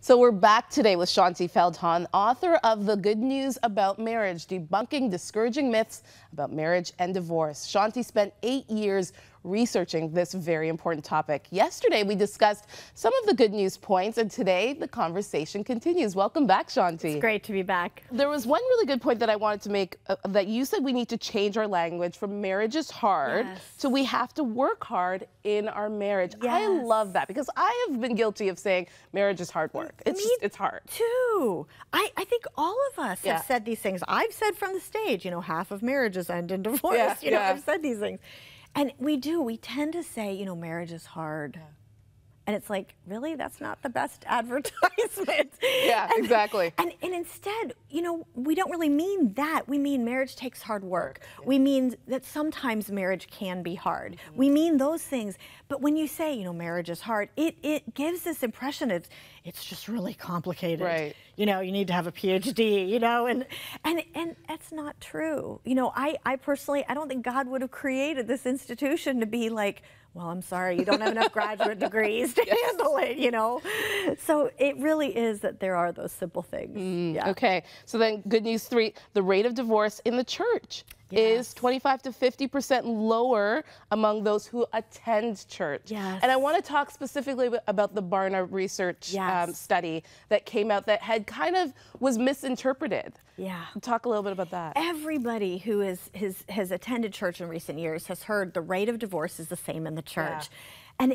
So we're back today with Shaunti Feldhahn, author of The Good News About Marriage, Debunking Discouraging Myths About Marriage and Divorce. Shaunti spent 8 years researching this very important topic. Yesterday, we discussed some of the good news points, and today the conversation continues. Welcome back, Shaunti. It's great to be back. There was one really good point that I wanted to make, that you said we need to change our language from marriage is hard to we have to work hard in our marriage. Yes. I love that because I have been guilty of saying marriage is hard work. It's hard. Too. I think all of us have said these things. I've said from the stage, half of marriages end in divorce. I've said these things. And we tend to say, marriage is hard. Yeah. And it's like, really? That's not the best advertisement. Yeah, exactly. And instead, we don't really mean that. We mean marriage takes hard work. Yeah. We mean that sometimes marriage can be hard. Mm-hmm. We mean those things. But when you say, marriage is hard, it gives this impression of it's just really complicated. Right. You need to have a PhD, and that's not true. I personally, I don't think God would have created this institution to be like, well, I'm sorry, you don't have enough graduate degrees to handle it, So it really is that there are those simple things. Okay, so then good news 3, the rate of divorce in the church is 25 to 50% lower among those who attend church. Yes. And I want to talk specifically about the Barna research study that came out that had kind of was misinterpreted. Yeah. Talk a little bit about that. Everybody who has attended church in recent years has heard the rate of divorce is the same in the church. Yeah. And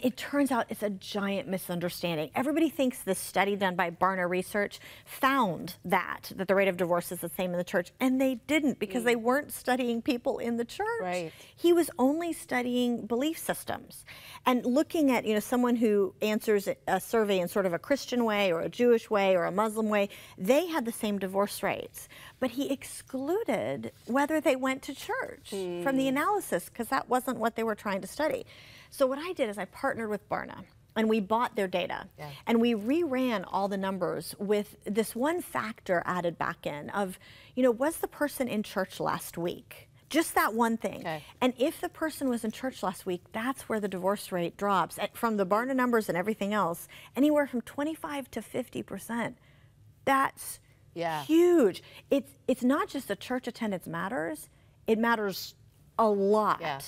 it turns out it's a giant misunderstanding. Everybody thinks this study done by Barna Research found that the rate of divorce is the same in the church, and they didn't because they weren't studying people in the church. Right. He was only studying belief systems and looking at someone who answers a survey in sort of a Christian way or a Jewish way or a Muslim way. They had the same divorce rates, but he excluded whether they went to church from the analysis because that wasn't what they were trying to study. So what I did is I partnered with Barna, and we bought their data, and we reran all the numbers with this one factor added back in of, was the person in church last week? Just that one thing. Okay. And if the person was in church last week, that's where the divorce rate drops. From the Barna numbers and everything else, anywhere from 25 to 50%. That's huge. It's not just the church attendance matters, it matters a lot. Yeah.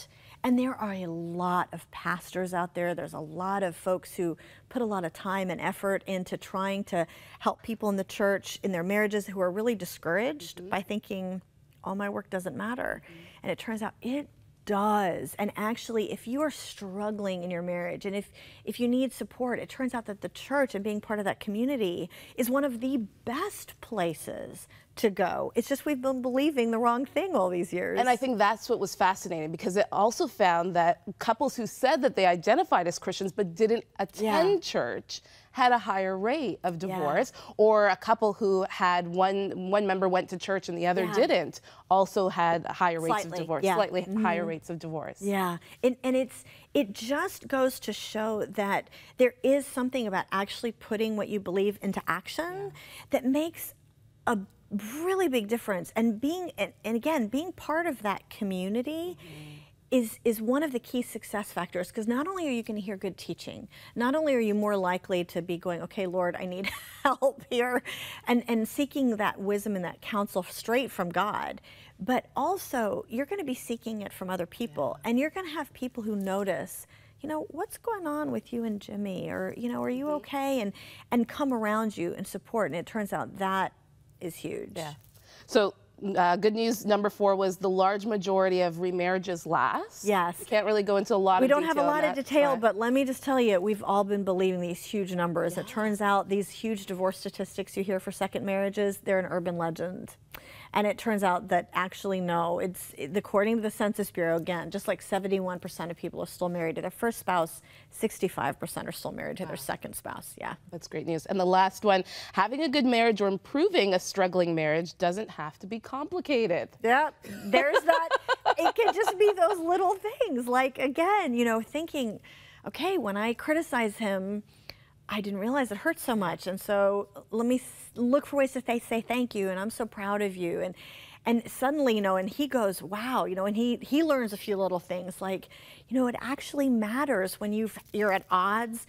And there are a lot of pastors out there. There's a lot of folks who put a lot of time and effort into trying to help people in the church, in their marriages, who are really discouraged by thinking, all my work doesn't matter. And it turns out it does. And actually, if you are struggling in your marriage and if you need support, it turns out that the church and being part of that community is one of the best places to go. It's just we've been believing the wrong thing all these years. And I think that's what was fascinating because it also found that couples who said that they identified as Christians but didn't attend church had a higher rate of divorce, or a couple who had one member went to church and the other didn't also had higher rates of divorce, slightly higher rates of divorce. Yeah, and it just goes to show that there is something about actually putting what you believe into action that makes a really big difference. And again, being part of that community is one of the key success factors, because not only are you going to hear good teaching, not only are you more likely to be going, okay, Lord, I need help here, and seeking that wisdom and that counsel straight from God, but also you're going to be seeking it from other people, and you're going to have people who notice, what's going on with you and Jimmy, or, are you okay, and come around you and support, and it turns out that is huge. Yeah. So good news number 4 was the large majority of remarriages last. Yes. We can't really go into a lot of detail. We don't have a lot of detail, but let me just tell you, we've all been believing these huge numbers. It turns out these huge divorce statistics you hear for second marriages, they're an urban legend. And it turns out that actually, no, according to the Census Bureau, again, just like 71% of people are still married to their first spouse, 65% are still married to their second spouse. Yeah. That's great news. And the last one, having a good marriage or improving a struggling marriage doesn't have to be complicated. Yeah, there's that. It can just be those little things. Like, again, thinking, okay, when I criticize him, I didn't realize it hurt so much, and so let me look for ways to say thank you, and I'm so proud of you, and suddenly, and he goes, wow, and he learns a few little things like, it actually matters when you're at odds,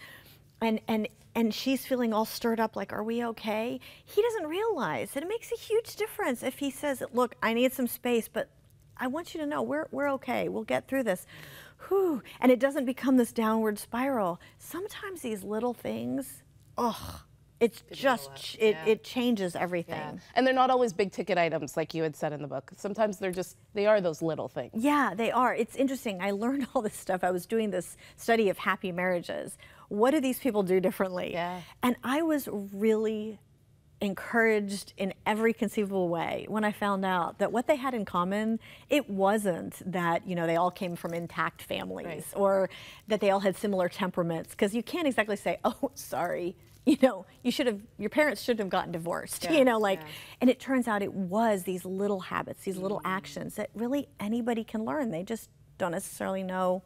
and and she's feeling all stirred up like, are we okay? He doesn't realize that it makes a huge difference if he says, look, I need some space, but I want you to know we're okay. We'll get through this. Whew. And it doesn't become this downward spiral. Sometimes these little things, it's just, it changes everything. Yeah. And they're not always big ticket items like you had said in the book. Sometimes they are those little things. Yeah, they are. It's interesting. I learned all this stuff. I was doing this study of happy marriages. What do these people do differently? Yeah. And I was really encouraged in every conceivable way when I found out that what they had in common, it wasn't that, you know, they all came from intact families or that they all had similar temperaments, because you can't exactly say, oh, sorry, you know, your parents shouldn't have gotten divorced, you know, like, and it turns out it was these little habits, these little actions that really anybody can learn. They just don't necessarily know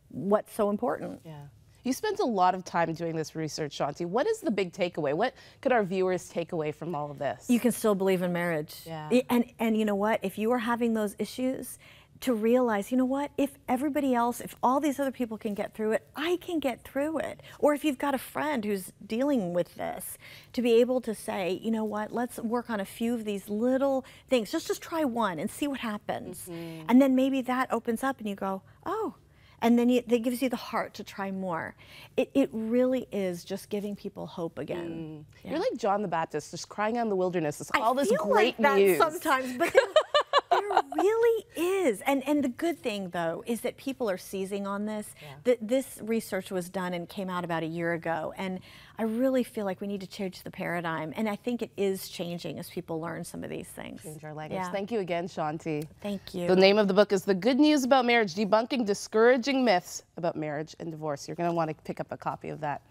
what's so important. Yeah. You spent a lot of time doing this research, Shaunti. What is the big takeaway? What could our viewers take away from all of this? You can still believe in marriage. Yeah. And you know what? If you are having those issues, to realize, you know what, if everybody else, if all these other people can get through it, I can get through it. Or if you've got a friend who's dealing with this, to be able to say, you know what, let's work on a few of these little things. Just try one and see what happens. And then maybe that opens up and you go, oh, and then that gives you the heart to try more. It really is just giving people hope again. Yeah. You're like John the Baptist, just crying out in the wilderness. It's all this feel great like news. That sometimes, but there really is. And the good thing, though, is that people are seizing on this. This research was done and came out about a year ago. And I really feel like we need to change the paradigm. And I think it is changing as people learn some of these things. Change our language. Thank you again, Shaunti. Thank you. The name of the book is The Good News About Marriage, Debunking Discouraging Myths About Marriage and Divorce. You're going to want to pick up a copy of that.